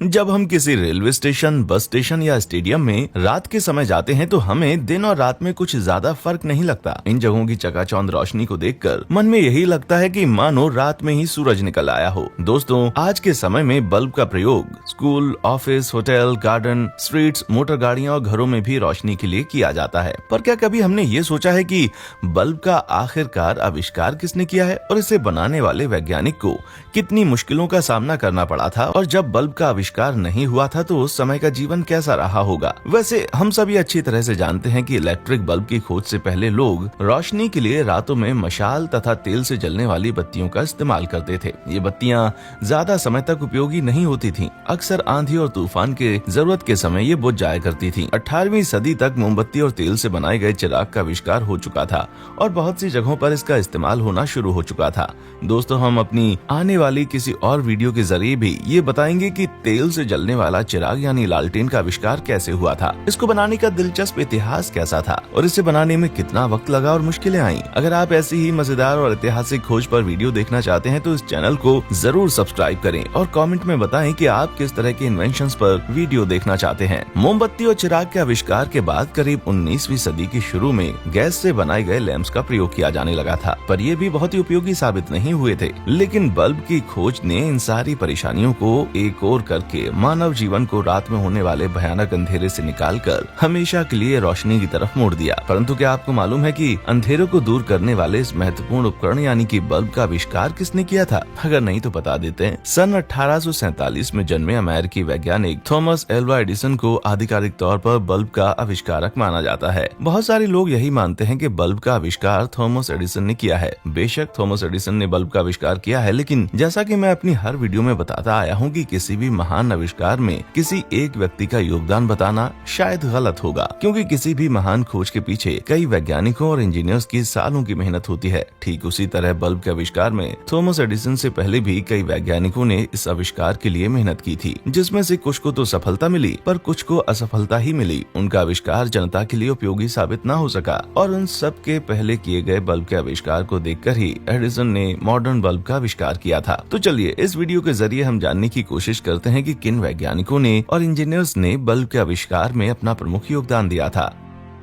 जब हम किसी रेलवे स्टेशन, बस स्टेशन या स्टेडियम में रात के समय जाते हैं तो हमें दिन और रात में कुछ ज्यादा फर्क नहीं लगता। इन जगहों की चकाचौंध रोशनी को देखकर मन में यही लगता है कि मानो रात में ही सूरज निकल आया हो। दोस्तों, आज के समय में बल्ब का प्रयोग school, office, hotel, garden, streets, motor गाड़ियां और घरों में भी रोशनी के लिए किया जाता है। पर क्या कभी हमने ये सोचा है कि बल्ब का आखिरकार आविष्कार किसने किया है और इसे बनाने वाले वैज्ञानिक को कितनी मुश्किलों का सामना करना पड़ा था, और जब बल्ब का आविष्कार नहीं हुआ था तो उस समय का जीवन कैसा रहा होगा। वैसे हम सभी अच्छी तरह से जानते हैं कि इलेक्ट्रिक बल्ब की खोज से पहले लोग रोशनी के लिए रातों में मशाल तथा तेल से जलने वाली बत्तियों का इस्तेमाल करते थे। ये बत्तियां ज्यादा समय तक उपयोगी नहीं होती थीं। अक्सर आंधी और तूफान के जरूरत के समय ये बुझ जाया करती थीं। 18वीं सदी तक मोमबत्ती और तेल से बनाए गए चिराग का आविष्कार हो चुका था और बहुत सी जगहों पर इसका इस्तेमाल होना शुरू हो चुका था। दोस्तों, हम अपनी आने वाली किसी और वीडियो के जरिए भी ये बताएंगे कि तेल से जलने वाला चिराग यानी लालटेन का आविष्कार कैसे हुआ था, इसको बनाने का दिलचस्प इतिहास कैसा था और इसे बनाने में कितना वक्त लगा और मुश्किलें आईं। अगर आप ऐसी ही मजेदार और ऐतिहासिक खोज पर वीडियो देखना चाहते हैं तो इस चैनल को जरूर सब्सक्राइब करें और कमेंट में बताएं कि आप किस तरह के इन्वेंशंस पर वीडियो देखना चाहते हैं। मोमबत्ती और चिराग के आविष्कार के बाद करीब 19वीं सदी के शुरू में गैस से बनाए गए लैंप्स का प्रयोग किया जाने लगा था, पर ये भी बहुत ही उपयोगी साबित नहीं हुए थे। लेकिन बल्ब की खोज ने इन सारी परेशानियों को एक और करके मानव जीवन को रात में होने वाले भयानक अंधेरे से निकालकर हमेशा के लिए रोशनी की तरफ मोड़ दिया। परंतु क्या आपको मालूम है कि अंधेरों को दूर करने वाले इस महत्वपूर्ण उपकरण यानी कि बल्ब का आविष्कार किसने किया था? अगर नहीं तो बता देते हैं। सन 1847 में जन्मे अमेरिकी वैज्ञानिक थॉमस एल्वा एडिसन को आधिकारिक तौर पर बल्ब का आविष्कारक माना जाता है। बहुत सारे लोग यही मानते हैं कि बल्ब का आविष्कार थॉमस एडिसन ने किया है। बेशक थॉमस एडिसन ने बल्ब का आविष्कार किया है, लेकिन जैसा कि मैं अपनी हर वीडियो में बताता आया हूँ कि किसी भी महान आविष्कार में किसी एक व्यक्ति का योगदान बताना शायद गलत होगा, क्योंकि किसी भी महान खोज के पीछे कई वैज्ञानिकों और इंजीनियर्स की सालों की मेहनत होती है। ठीक उसी तरह बल्ब के आविष्कार में थॉमस एडिसन से पहले भी कई वैज्ञानिकों ने इस आविष्कार के लिए मेहनत की थी, जिसमें से कुछ को तो सफलता मिली पर कुछ को असफलता ही मिली। उनका आविष्कार जनता के लिए उपयोगी साबित न हो सका और उन सब के पहले किए गए बल्ब के आविष्कार को देखकर ही एडिसन ने मॉडर्न बल्ब का आविष्कार किया था। तो चलिए इस वीडियो के जरिए हम जानने की कोशिश करते हैं कि किन वैज्ञानिकों ने और इंजीनियर्स ने बल्ब के आविष्कार में अपना प्रमुख योगदान दिया था।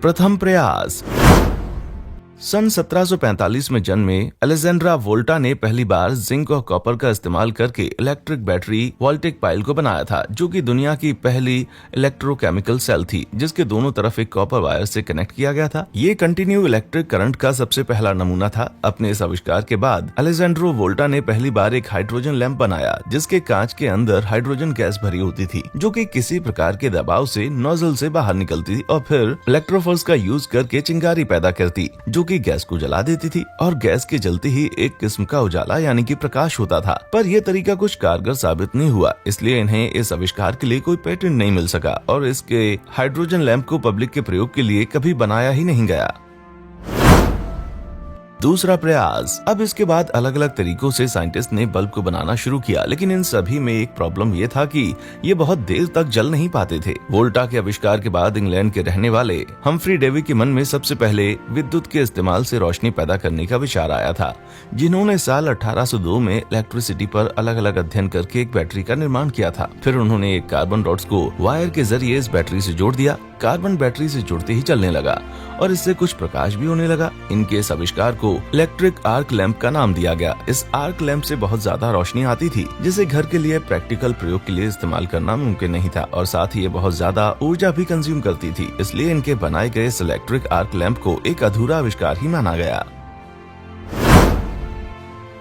प्रथम प्रयास। सन 1745 में जन्मे अलेक्जेंड्रा वोल्टा ने पहली बार जिंक और कॉपर का इस्तेमाल करके इलेक्ट्रिक बैटरी वोल्टेक पाइल को बनाया था, जो कि दुनिया की पहली इलेक्ट्रोकेमिकल सेल थी, जिसके दोनों तरफ एक कॉपर वायर से कनेक्ट किया गया था। ये कंटिन्यू इलेक्ट्रिक करंट का सबसे पहला नमूना था। अपने इस आविष्कार के बाद अलेक्जेंड्रो वोल्टा ने पहली बार एक हाइड्रोजन लैंप बनाया, जिसके कांच के अंदर हाइड्रोजन गैस भरी होती थी, जो कि किसी प्रकार के दबाव से नोजल से बाहर निकलती थी और फिर इलेक्ट्रोफोर्स का यूज करके चिंगारी पैदा करती, जो कि गैस को जला देती थी और गैस के जलते ही एक किस्म का उजाला यानी कि प्रकाश होता था। पर यह तरीका कुछ कारगर साबित नहीं हुआ, इसलिए इन्हें इस आविष्कार के लिए कोई पेटेंट नहीं मिल सका और इसके हाइड्रोजन लैंप को पब्लिक के प्रयोग के लिए कभी बनाया ही नहीं गया। दूसरा प्रयास। अब इसके बाद अलग अलग तरीकों से साइंटिस्ट ने बल्ब को बनाना शुरू किया, लेकिन इन सभी में एक प्रॉब्लम ये था कि ये बहुत देर तक जल नहीं पाते थे। वोल्टा के आविष्कार के बाद इंग्लैंड के रहने वाले हम्फ्री डेवी के मन में सबसे पहले विद्युत के इस्तेमाल से रोशनी पैदा करने का विचार आया था, जिन्होंने साल 1802 में इलेक्ट्रिसिटी पर अलग अलग अध्ययन करके एक बैटरी का निर्माण किया था। फिर उन्होंने एक कार्बन रॉड्स को वायर के जरिए इस बैटरी से जोड़ दिया। कार्बन बैटरी से जुड़ते ही चलने लगा और इससे कुछ प्रकाश भी होने लगा। इनके इस आविष्कार को इलेक्ट्रिक आर्क लैंप का नाम दिया गया। इस आर्क लैंप से बहुत ज्यादा रोशनी आती थी, जिसे घर के लिए प्रैक्टिकल प्रयोग के लिए इस्तेमाल करना मुमकिन नहीं था और साथ ही ये बहुत ज्यादा ऊर्जा भी कंज्यूम करती थी। इसलिए इनके बनाए गए इस इलेक्ट्रिक आर्क लैंप को एक अधूरा आविष्कार ही माना गया।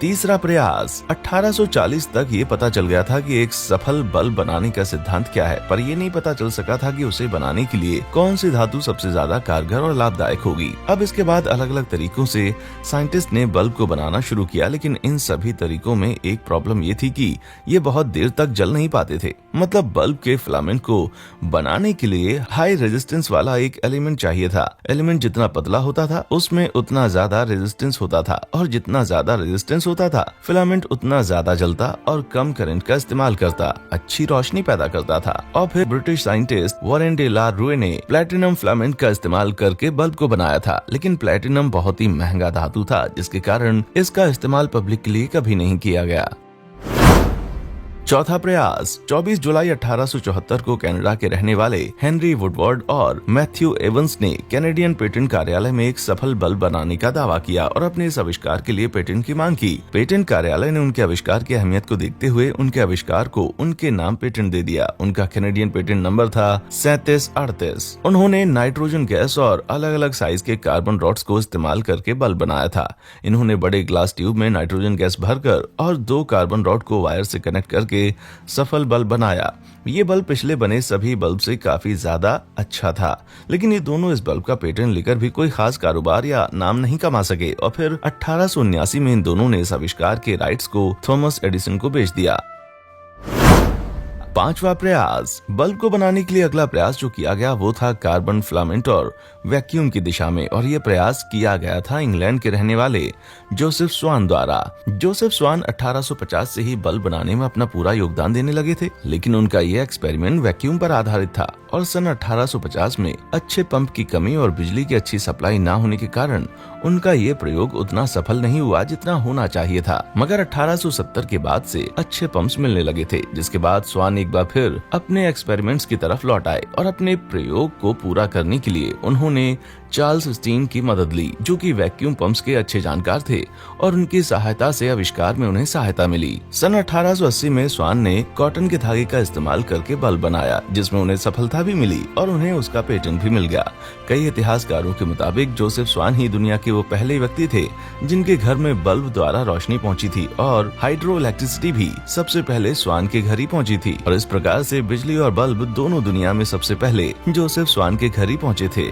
तीसरा प्रयास। 1840 तक ये पता चल गया था कि एक सफल बल्ब बनाने का सिद्धांत क्या है, पर ये नहीं पता चल सका था कि उसे बनाने के लिए कौन सी धातु सबसे ज्यादा कारगर और लाभदायक होगी। अब इसके बाद अलग अलग तरीकों से साइंटिस्ट ने बल्ब को बनाना शुरू किया, लेकिन इन सभी तरीकों में एक प्रॉब्लम ये थी कि ये बहुत देर तक जल नहीं पाते थे। मतलब बल्ब के फिलामेंट को बनाने के लिए हाई रेजिस्टेंस वाला एक एलिमेंट चाहिए था। एलिमेंट जितना पतला होता था उसमें उतना ज्यादा रेजिस्टेंस होता था और जितना ज्यादा रेजिस्टेंस होता था फिलामेंट उतना ज्यादा जलता और कम करंट का इस्तेमाल करता, अच्छी रोशनी पैदा करता था। और फिर British scientist Warren de la Rue ने प्लैटिनम फिलामेंट का इस्तेमाल करके बल्ब को बनाया था, लेकिन प्लैटिनम बहुत ही महंगा धातु था, जिसके कारण इसका इस्तेमाल पब्लिक के लिए कभी नहीं किया गया। चौथा प्रयास 24 जुलाई 1874 को कनाडा के रहने वाले हेनरी वुडवर्ड और मैथ्यू एवंस ने कैनेडियन पेटेंट कार्यालय में एक सफल बल्ब बनाने का दावा किया और अपने इस आविष्कार के लिए पेटेंट की मांग की। पेटेंट कार्यालय ने उनके आविष्कार की अहमियत को देखते हुए उनके आविष्कार को उनके नाम पेटेंट दे दिया। उनका कैनेडियन पेटेंट नंबर था 3738। उन्होंने नाइट्रोजन गैस और अलग अलग साइज के कार्बन रॉड्स को इस्तेमाल करके बल्ब बनाया था। इन्होंने बड़े ग्लास ट्यूब में नाइट्रोजन गैस भरकर और 2 कार्बन रॉड को वायर से कनेक्ट करके सफल बल्ब बनाया। ये बल्ब पिछले बने सभी बल्ब से काफी ज्यादा अच्छा था, लेकिन ये दोनों इस बल्ब का पेटेंट लेकर भी कोई खास कारोबार या नाम नहीं कमा सके और फिर 1879 में इन दोनों ने इस आविष्कार के राइट्स को थॉमस एडिसन को बेच दिया। पांचवा प्रयास, बल्ब को बनाने के लिए अगला प्रयास जो किया गया वो था कार्बन फिलामेंट और वैक्यूम की दिशा में, और ये प्रयास किया गया था इंग्लैंड के रहने वाले जोसेफ स्वान द्वारा। जोसेफ स्वान 1850 से ही बल्ब बनाने में अपना पूरा योगदान देने लगे थे, लेकिन उनका यह एक्सपेरिमेंट वैक्यूम पर आधारित था और सन 1850 में अच्छे पंप की कमी और बिजली की अच्छी सप्लाई न होने के कारण उनका ये प्रयोग उतना सफल नहीं हुआ जितना होना चाहिए था। मगर 1870 के बाद से अच्छे पंप्स मिलने लगे थे, जिसके बाद स्वान एक बार फिर अपने एक्सपेरिमेंट्स की तरफ लौट आए और अपने प्रयोग को पूरा करने के लिए उन्होंने चार्ल्स स्टीन की मदद ली, जो कि वैक्यूम पंप्स के अच्छे जानकार थे, और उनकी सहायता से आविष्कार में उन्हें सहायता मिली। सन 1880 में स्वान ने कॉटन के धागे का इस्तेमाल करके बल्ब बनाया, जिसमें उन्हें सफलता भी मिली और उन्हें उसका पेटेंट भी मिल गया। कई इतिहासकारों के मुताबिक जोसेफ स्वान ही दुनिया के वो पहले व्यक्ति थे जिनके घर में बल्ब द्वारा रोशनी पहुंची थी, और हाइड्रो इलेक्ट्रिसिटी भी सबसे पहले स्वान के घर ही पहुंची थी, और इस प्रकार से बिजली और बल्ब दोनों दुनिया में सबसे पहले जोसेफ स्वान के घर ही पहुंचे थे।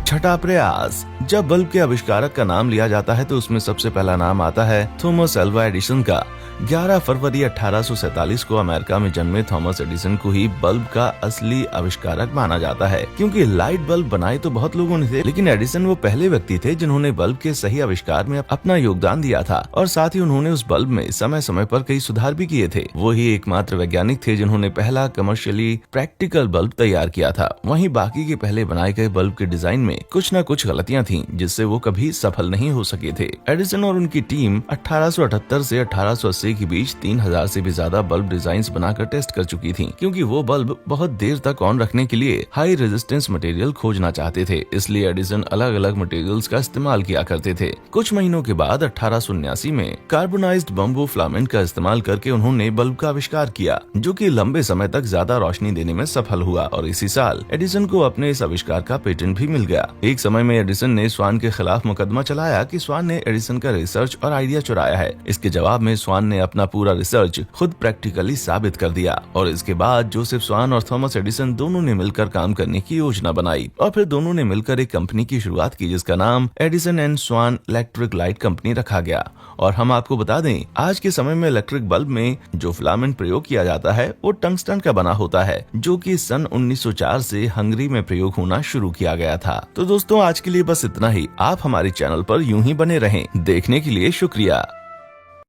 छठा प्रयास, जब बल्ब के आविष्कारक का नाम लिया जाता है तो उसमें सबसे पहला नाम आता है थॉमस अल्वा एडिसन का। 11 फरवरी 1847 को अमेरिका में जन्मे थॉमस एडिसन को ही बल्ब का असली आविष्कारक माना जाता है, क्योंकि लाइट बल्ब बनाए तो बहुत लोगों ने थे, लेकिन एडिसन वो पहले व्यक्ति थे जिन्होंने बल्ब के सही आविष्कार में अपना योगदान दिया था, और साथ ही उन्होंने उस बल्ब में समय समय पर कई सुधार भी किए थे। वो ही एकमात्र वैज्ञानिक थे जिन्होंने पहला कमर्शियली प्रैक्टिकल बल्ब तैयार किया था। वहीं बाकी के पहले बनाए गए बल्ब के डिजाइन में कुछ न कुछ गलतियां थीं, जिससे वो कभी सफल नहीं हो सके थे। एडिसन और उनकी टीम 1878 से 1880 के बीच 3000 से भी ज्यादा बल्ब डिजाइन्स बनाकर टेस्ट कर चुकी थी, क्योंकि वो बल्ब बहुत देर तक ऑन रखने के लिए हाई रेजिस्टेंस मटेरियल खोजना चाहते थे। इसलिए एडिसन अलग अलग मटेरियल्स का इस्तेमाल किया करते थे। कुछ महीनों के बाद 1879 में कार्बोनाइज्ड बम्बू फिलामेंट का इस्तेमाल करके उन्होंने बल्ब का आविष्कार किया, जो कि लंबे समय तक ज्यादा रोशनी देने में सफल हुआ, और इसी साल एडिसन को अपने इस आविष्कार का पेटेंट भी मिल गया। एक समय में एडिसन ने स्वान के खिलाफ मुकदमा चलाया कि स्वान ने एडिसन का रिसर्च और आइडिया चुराया है। इसके जवाब में स्वान ने अपना पूरा रिसर्च खुद प्रैक्टिकली साबित कर दिया, और इसके बाद जोसेफ स्वान और थॉमस एडिसन दोनों ने मिलकर काम करने की योजना बनाई, और फिर दोनों ने मिलकर एक कंपनी की शुरुआत की जिसका नाम Edison and Swan electric light company रखा गया। और हम आपको बता दें, आज के समय में इलेक्ट्रिक बल्ब में जो फिलामेंट प्रयोग किया जाता है वो टंगस्टन का बना होता है, जो कि सन 1904 से हंगरी में प्रयोग होना शुरू किया गया था। तो दोस्तों, आज के लिए बस इतना ही। आप हमारे चैनल पर यूं ही बने रहें। देखने के लिए शुक्रिया।